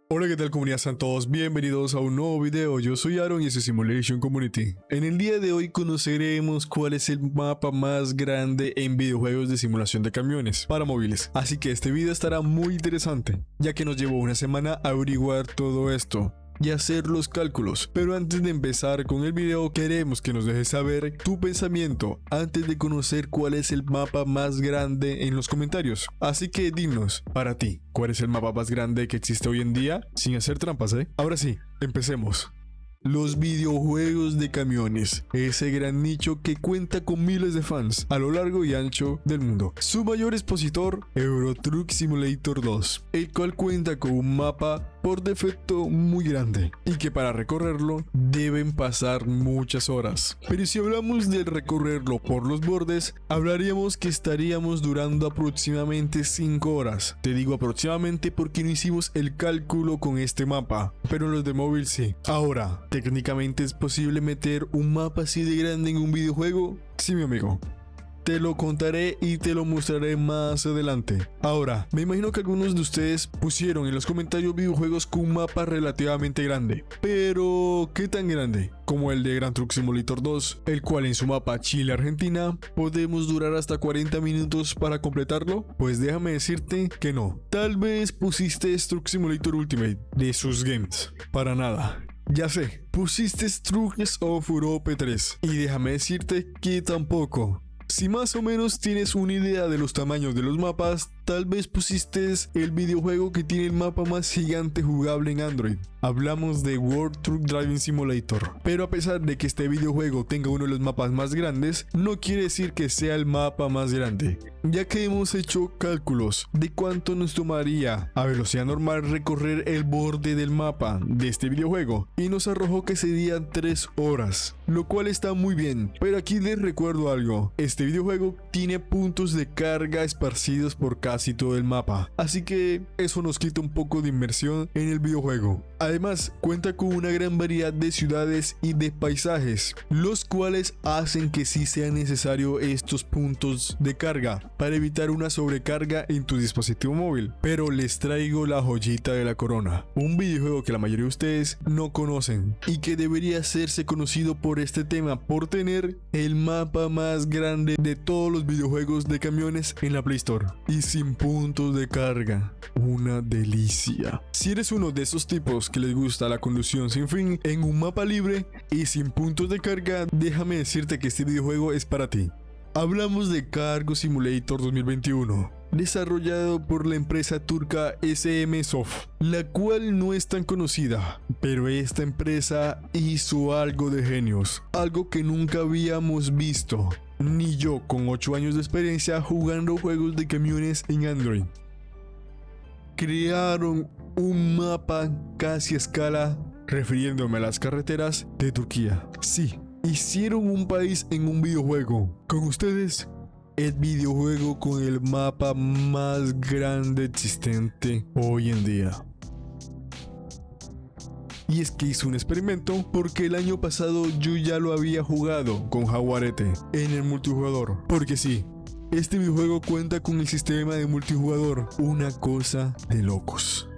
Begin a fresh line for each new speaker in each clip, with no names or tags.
Hola, ¿qué tal comunidad? Sean todos bienvenidos a un nuevo video. Yo soy Aaron y este es Simulation Community. En el día de hoy conoceremos cuál es el mapa más grande en videojuegos de simulación de camiones para móviles. Así que este video estará muy interesante, ya que nos llevó una semana a averiguar todo esto y hacer los cálculos. Pero antes de empezar con el video, queremos que nos dejes saber tu pensamiento antes de conocer cuál es el mapa más grande en los comentarios. Así que dinos, para ti, ¿cuál es el mapa más grande que existe hoy en día? Sin hacer trampas, ¿eh? Ahora sí, empecemos. Los videojuegos de camiones, ese gran nicho que cuenta con miles de fans a lo largo y ancho del mundo. Su mayor expositor, Euro Truck Simulator 2, el cual cuenta con un mapa por defecto muy grande y que para recorrerlo deben pasar muchas horas. Pero si hablamos de recorrerlo por los bordes, hablaríamos que estaríamos durando aproximadamente 5 horas. Te digo aproximadamente porque no hicimos el cálculo con este mapa, pero en los de móvil sí. Ahora, ¿técnicamente es posible meter un mapa así de grande en un videojuego? Sí, mi amigo. Te lo contaré y te lo mostraré más adelante. Ahora, me imagino que algunos de ustedes pusieron en los comentarios videojuegos con un mapa relativamente grande. Pero, ¿qué tan grande? Como el de Grand Truck Simulator 2, el cual en su mapa Chile-Argentina podemos durar hasta 40 minutos para completarlo. Pues déjame decirte que no. Tal vez pusiste Truck Simulator Ultimate de sus games. Para nada. Ya sé, pusiste Trucks of Europe 3 y déjame decirte que tampoco. Si más o menos tienes una idea de los tamaños de los mapas, tal vez pusiste el videojuego que tiene el mapa más gigante jugable en Android. Hablamos de World Truck Driving Simulator. Pero a pesar de que este videojuego tenga uno de los mapas más grandes, no quiere decir que sea el mapa más grande, ya que hemos hecho cálculos de cuánto nos tomaría a velocidad normal recorrer el borde del mapa de este videojuego y nos arrojó que serían 3 horas, lo cual está muy bien. Pero aquí les recuerdo algo, este videojuego tiene puntos de carga esparcidos por casi todo el mapa, así que eso nos quita un poco de inmersión en el videojuego. Además, cuenta con una gran variedad de ciudades y de paisajes, los cuales hacen que sí sea necesario estos puntos de carga para evitar una sobrecarga en tu dispositivo móvil. Pero les traigo la joyita de la corona, un videojuego que la mayoría de ustedes no conocen y que debería hacerse conocido por este tema, por tener el mapa más grande de todos los videojuegos de camiones en la Play Store y sin puntos de carga. Una delicia. Si eres uno de esos tipos que les gusta la conducción sin fin en un mapa libre y sin puntos de carga, déjame decirte que este videojuego es para ti. Hablamos de Cargo Simulator 2021, desarrollado por la empresa turca SM Soft, la cual no es tan conocida, pero esta empresa hizo algo de genios, algo que nunca habíamos visto, ni yo con 8 años de experiencia jugando juegos de camiones en Android. Crearon un mapa casi a escala, refiriéndome a las carreteras de Turquía. Sí, hicieron un país en un videojuego. Con ustedes, el videojuego con el mapa más grande existente hoy en día. Y es que hice un experimento porque el año pasado yo ya lo había jugado con Jaguarete en el multijugador. Porque sí, este videojuego cuenta con el sistema de multijugador, una cosa de locos.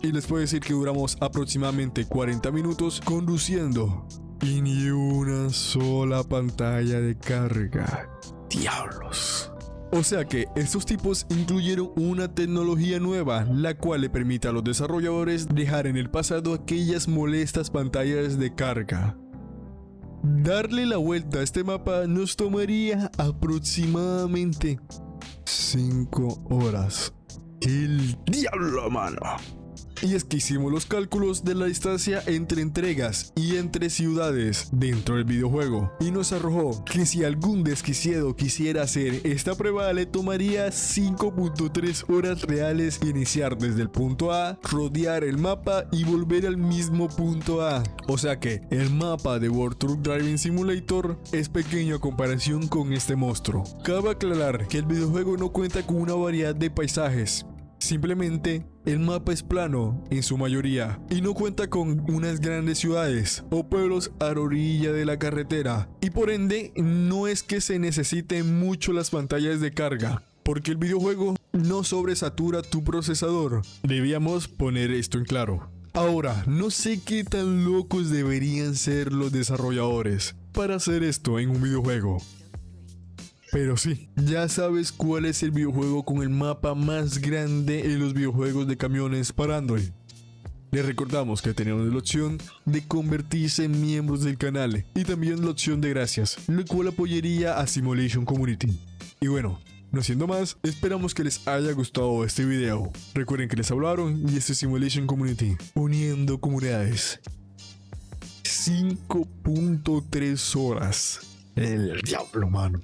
Y les puedo decir que duramos aproximadamente 40 minutos conduciendo y ni una sola pantalla de carga. ¡Diablos! O sea que estos tipos incluyeron una tecnología nueva, la cual le permite a los desarrolladores dejar en el pasado aquellas molestas pantallas de carga. Darle la vuelta a este mapa nos tomaría aproximadamente 5 horas. ¡El diablo, mano! Y es que hicimos los cálculos de la distancia entre entregas y entre ciudades dentro del videojuego y nos arrojó que si algún desquiciado quisiera hacer esta prueba le tomaría 5.3 horas reales iniciar desde el punto A, rodear el mapa y volver al mismo punto A. O sea que el mapa de World Truck Driving Simulator es pequeño a comparación con este monstruo. Cabe aclarar que el videojuego no cuenta con una variedad de paisajes. Simplemente el mapa es plano en su mayoría y no cuenta con unas grandes ciudades o pueblos a la orilla de la carretera y por ende no es que se necesiten mucho las pantallas de carga, porque el videojuego no sobresatura tu procesador. Debíamos poner esto en claro. Ahora, no sé qué tan locos deberían ser los desarrolladores para hacer esto en un videojuego. Pero sí, ya sabes cuál es el videojuego con el mapa más grande en los videojuegos de camiones para Android. Les recordamos que tenemos la opción de convertirse en miembros del canal y también la opción de gracias, lo cual apoyaría a Simulation Community. Y bueno, no siendo más, esperamos que les haya gustado este video. Recuerden que les hablaron y este es Simulation Community, uniendo comunidades. 5.3 horas. El diablo, mano.